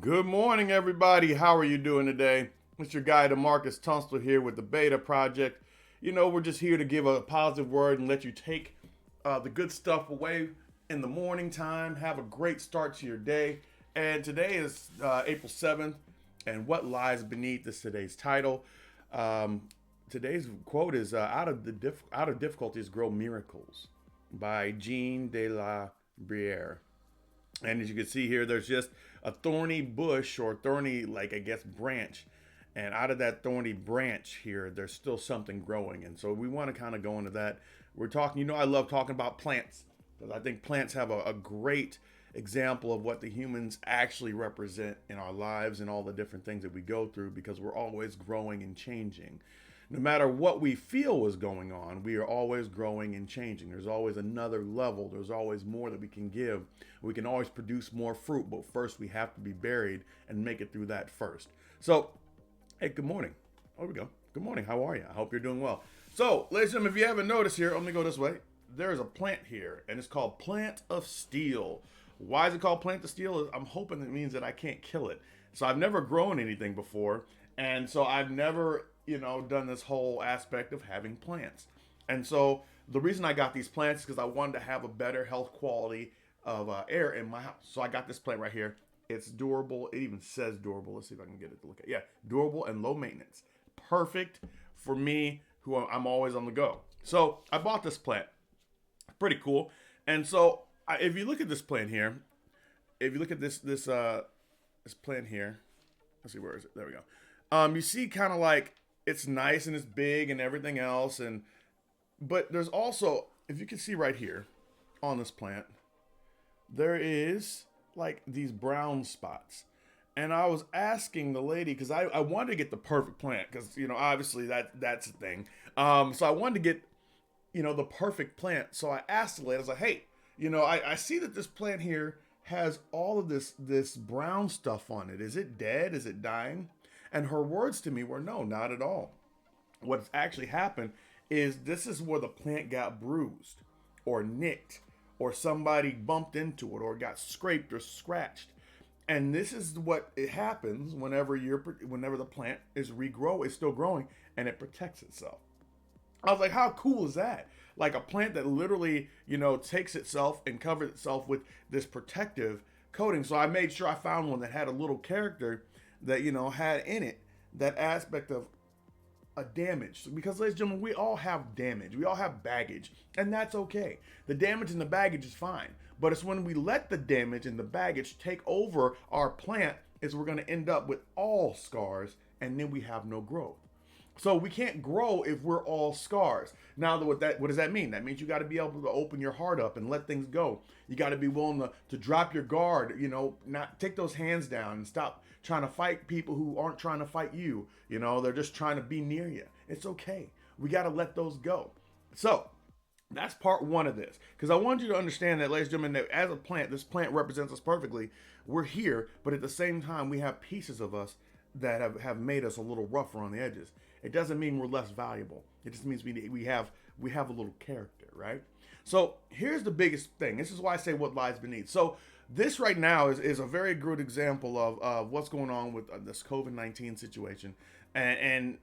Good morning, everybody. How are you doing today? It's your guy, Demarcus Tunstall, here with the Beta Project. We're just here to give a positive word and let you take the good stuff away in the morning time. Have a great start to your day. And today is April 7th, and what lies beneath is today's title. Um, Today's quote is out of difficulties grow miracles by Jean de la Briere. And as you can see here, there's just a thorny bush or thorny, like I guess, branch. And out of that thorny branch here, there's still something growing. And so we want to kind of go into that. We're talking, I love talking about plants because I think plants have a great example of what the humans actually represent in our lives and all the different things that we go through because we're always growing and changing. No matter what we feel was going on, we are always growing and changing. There's always another level. There's always more that we can give. We can always produce more fruit, but first we have to be buried and make it through that first. So, hey, good morning. There we go. Good morning. How are you? I hope you're doing well. So, ladies and gentlemen, if you haven't noticed here, let me go this way. There's a plant here, and it's called Plant of Steel. Why is it called Plant of Steel? I'm hoping it means that I can't kill it. So I've never grown anything before, and so I've never, done this whole aspect of having plants. And so the reason I got these plants is because I wanted to have a better health quality of air in my house. So I got this plant right here. It's durable. It even says durable. Let's see if I can get it to look at. Yeah, durable and low maintenance. Perfect for me, who I'm always on the go. So I bought this plant. Pretty cool. And so if you look at this plant here, if you look at this plant here, let's see, where is it? There we go. You see, kind of like it's nice and it's big and everything else, and but there's also, if you can see right here on this plant, there is like these brown spots. And I was asking the lady because I wanted to get the perfect plant because obviously that's the thing. So I wanted to get the perfect plant. So I asked the lady, I was like, hey, I see that this plant here has all of this brown stuff on it. Is it dead? Is it dying? And her words to me were, no, not at all. What's actually happened is this is where the plant got bruised or nicked or somebody bumped into it or got scraped or scratched. And this is what it happens whenever the plant is still growing and it protects itself. I was like, how cool is that? Like a plant that literally, takes itself and covers itself with this protective coating. So I made sure I found one that had a little character that, had in it that aspect of a damage. Because, ladies and gentlemen, we all have damage. We all have baggage. And that's okay. The damage and the baggage is fine. But it's when we let the damage and the baggage take over our plant is we're going to end up with all scars and then we have no growth. So we can't grow if we're all scars. Now, what does that mean? That means you got to be able to open your heart up and let things go. You got to be willing to drop your guard. Not take those hands down and stop trying to fight people who aren't trying to fight you. They're just trying to be near you. It's okay. We got to let those go. So that's part one of this. Because I want you to understand that, ladies and gentlemen, that as a plant, this plant represents us perfectly. We're here, but at the same time, we have pieces of us that have made us a little rougher on the edges. It doesn't mean we're less valuable. It just means we have a little character, right? So here's the biggest thing. This is why I say what lies beneath. So this right now is a very good example of what's going on with this COVID-19 situation and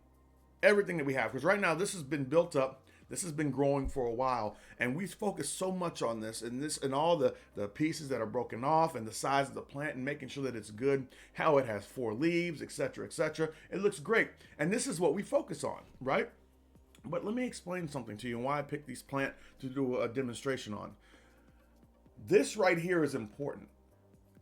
everything that we have. Because right now this has been built up. This has been growing for a while, and we focus so much on this and all the pieces that are broken off and the size of the plant and making sure that it's good, how it has four leaves, etc., etc. It looks great, and this is what we focus on, right? But let me explain something to you and why I picked these plant to do a demonstration on. This right here is important.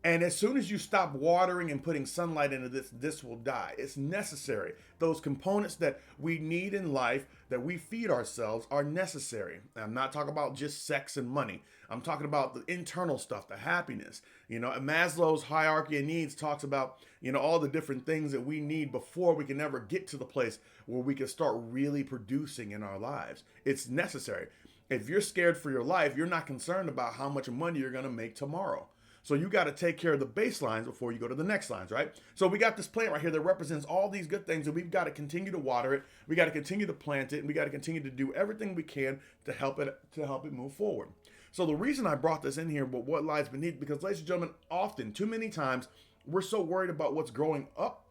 And as soon as you stop watering and putting sunlight into this will die. It's necessary. Those components that we need in life, that we feed ourselves, are necessary. I'm not talking about just sex and money. I'm talking about the internal stuff, the happiness. Maslow's hierarchy of needs talks about, all the different things that we need before we can ever get to the place where we can start really producing in our lives. It's necessary. If you're scared for your life, you're not concerned about how much money you're going to make tomorrow. So you got to take care of the baselines before you go to the next lines, right? So we got this plant right here that represents all these good things, and we've got to continue to water it. We got to continue to plant it, and we got to continue to do everything we can to help it move forward. So the reason I brought this in here, but what lies beneath, because ladies and gentlemen, often, too many times, we're so worried about what's growing up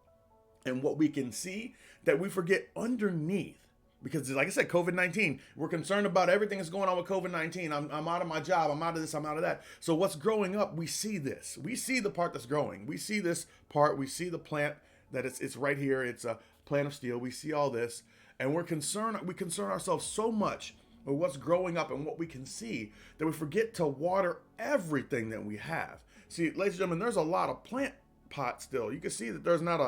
and what we can see that we forget underneath. Because, like I said, COVID-19, we're concerned about everything that's going on with COVID-19. I'm out of my job. I'm out of this. I'm out of that. So what's growing up, we see this. We see the part that's growing. We see this part. We see the plant that it's right here. It's a plant of steel. We see all this. And we're concerned. We concern ourselves so much with what's growing up and what we can see that we forget to water everything that we have. See, ladies and gentlemen, there's a lot of plant pots still. You can see that there's not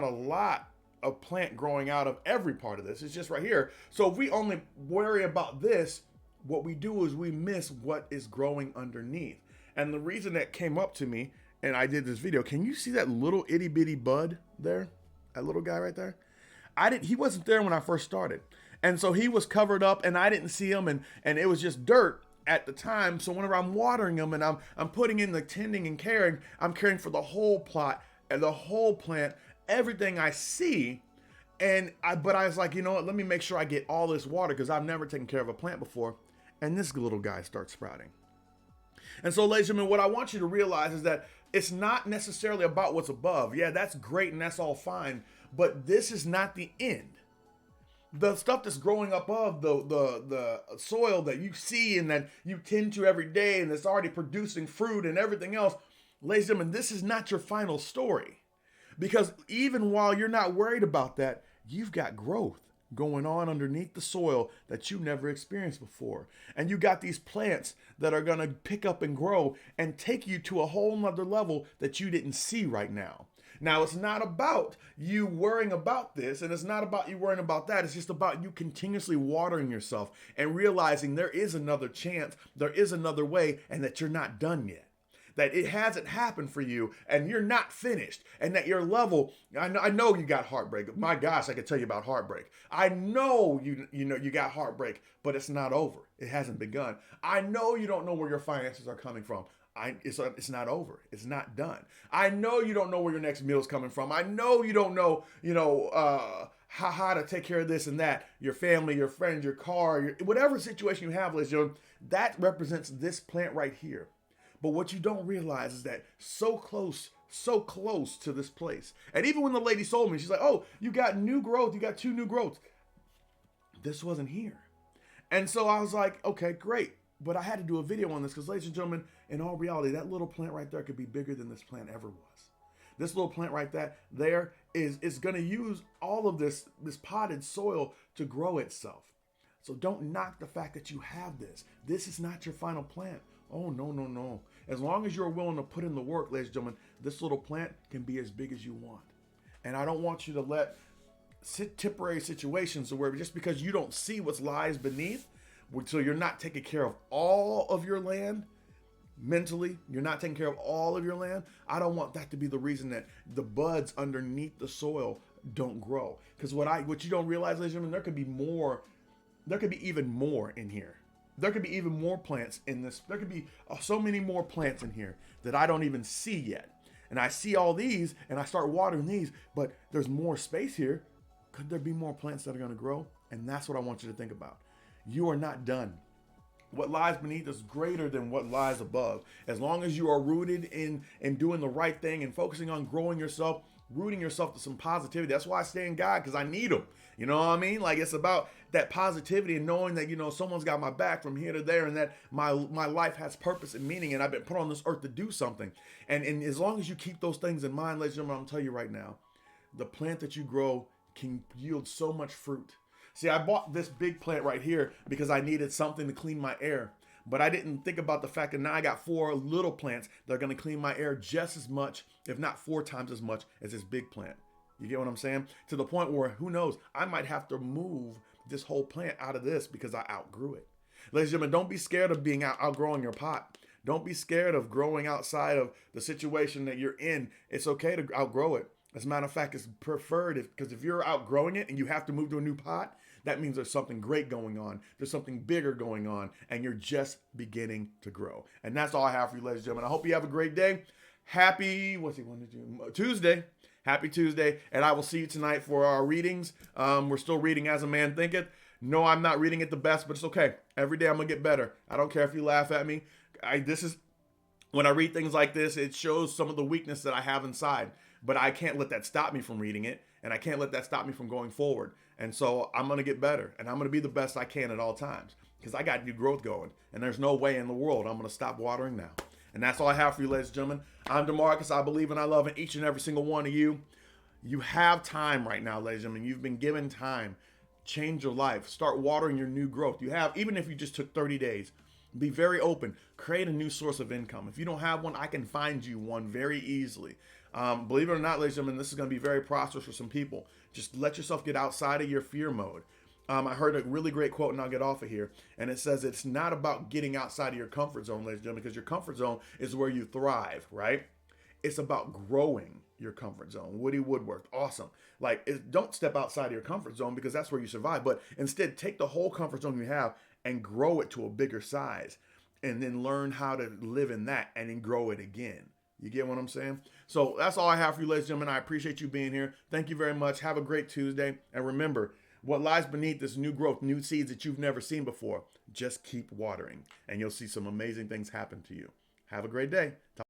a lot of plant growing out of every part of this. It's just right here. So if we only worry about this, what we do is we miss what is growing underneath. And the reason that came up to me, and I did this video, can you see that little itty bitty bud there? That little guy right there? He wasn't there when I first started. And so he was covered up and I didn't see him, and it was just dirt at the time. So whenever I'm watering them and I'm putting in the tending and caring, I'm caring for the whole plot and the whole plant, everything I see. But I was like, you know what, let me make sure I get all this water because I've never taken care of a plant before. And this little guy starts sprouting. And so, ladies and gentlemen, what I want you to realize is that it's not necessarily about what's above. Yeah, that's great and that's all fine, but this is not the end. The stuff that's growing above the soil that you see and that you tend to every day and that's already producing fruit and everything else, ladies and gentlemen, this is not your final story. Because even while you're not worried about that, you've got growth going on underneath the soil that you never experienced before. And you got these plants that are going to pick up and grow and take you to a whole nother level that you didn't see right now. Now, it's not about you worrying about this, and it's not about you worrying about that. It's just about you continuously watering yourself and realizing there is another chance, there is another way, and that you're not done yet. That it hasn't happened for you and you're not finished, and that your level, I know you got heartbreak. My gosh, I could tell you about heartbreak. I know you got heartbreak, but it's not over. It hasn't begun. I know you don't know where your finances are coming from. It's not over. It's not done. I know you don't know where your next meal is coming from. I know you don't know, how to take care of this and that, your family, your friends, your car, whatever situation you have, ladies and gentlemen, that represents this plant right here. But what you don't realize is that so close to this place. And even when the lady sold me, she's like, oh, you got new growth. You got 2 new growths. This wasn't here. And so I was like, okay, great. But I had to do a video on this because, ladies and gentlemen, in all reality, that little plant right there could be bigger than this plant ever was. This little plant right there is going to use all of this potted soil to grow itself. So don't knock the fact that you have this. This is not your final plant. Oh, no. As long as you're willing to put in the work, ladies and gentlemen, this little plant can be as big as you want. And I don't want you to let temporary situations where just because you don't see what lies beneath, so you're not taking care of all of your land mentally, you're not taking care of all of your land. I don't want that to be the reason that the buds underneath the soil don't grow. Because what you don't realize, ladies and gentlemen, there could be even more in here. There could be even more plants in this. There could be so many more plants in here that I don't even see yet. And I see all these and I start watering these, but there's more space here. Could there be more plants that are going to grow? And that's what I want you to think about. You are not done. What lies beneath is greater than what lies above. As long as you are rooted in doing the right thing and focusing on growing yourself, rooting yourself to some positivity. That's why I stay in God, because I need them. You know what I mean? Like, it's about that positivity and knowing that, someone's got my back from here to there, and that my life has purpose and meaning, and I've been put on this earth to do something. And as long as you keep those things in mind, ladies and gentlemen, I'm going to tell you right now, the plant that you grow can yield so much fruit. See, I bought this big plant right here because I needed something to clean my air. But I didn't think about the fact that now I got 4 little plants that are going to clean my air just as much, if not 4 times as much as this big plant. You get what I'm saying? To the point where, who knows, I might have to move this whole plant out of this because I outgrew it. Ladies and gentlemen, don't be scared of being outgrowing your pot. Don't be scared of growing outside of the situation that you're in. It's okay to outgrow it. As a matter of fact, it's preferred because if you're outgrowing it and you have to move to a new pot, that means there's something great going on. There's something bigger going on, and you're just beginning to grow. And that's all I have for you, ladies and gentlemen. I hope you have a great day. Happy, Tuesday. Happy Tuesday. And I will see you tonight for our readings. We're still reading As a Man Thinketh. No, I'm not reading it the best, but it's okay. Every day I'm going to get better. I don't care if you laugh at me. Ladies When I read things like this, it shows some of the weakness that I have inside, but I can't let that stop me from reading it, and I can't let that stop me from going forward. And so I'm going to get better, and I'm going to be the best I can at all times because I got new growth going, and there's no way in the world I'm going to stop watering now. And that's all I have for you, ladies and gentlemen. I'm DeMarcus. I believe and I love in each and every single one of you. You have time right now, ladies and gentlemen. You've been given time. Change your life. Start watering your new growth. You have, even if you just took 30 days, be very open. Create a new source of income. If you don't have one, I can find you one very easily. Believe it or not, ladies and gentlemen, this is going to be very prosperous for some people. Just let yourself get outside of your fear mode. I heard a really great quote, and I'll get off of here. And it says it's not about getting outside of your comfort zone, ladies and gentlemen, because your comfort zone is where you thrive, right? It's about growing your comfort zone. Woody Woodworth, awesome. Don't step outside of your comfort zone because that's where you survive. But instead, take the whole comfort zone you have and grow it to a bigger size, and then learn how to live in that, and then grow it again. You get what I'm saying? So that's all I have for you, ladies and gentlemen. I appreciate you being here. Thank you very much. Have a great Tuesday. And remember, what lies beneath this new growth, new seeds that you've never seen before, just keep watering, and you'll see some amazing things happen to you. Have a great day.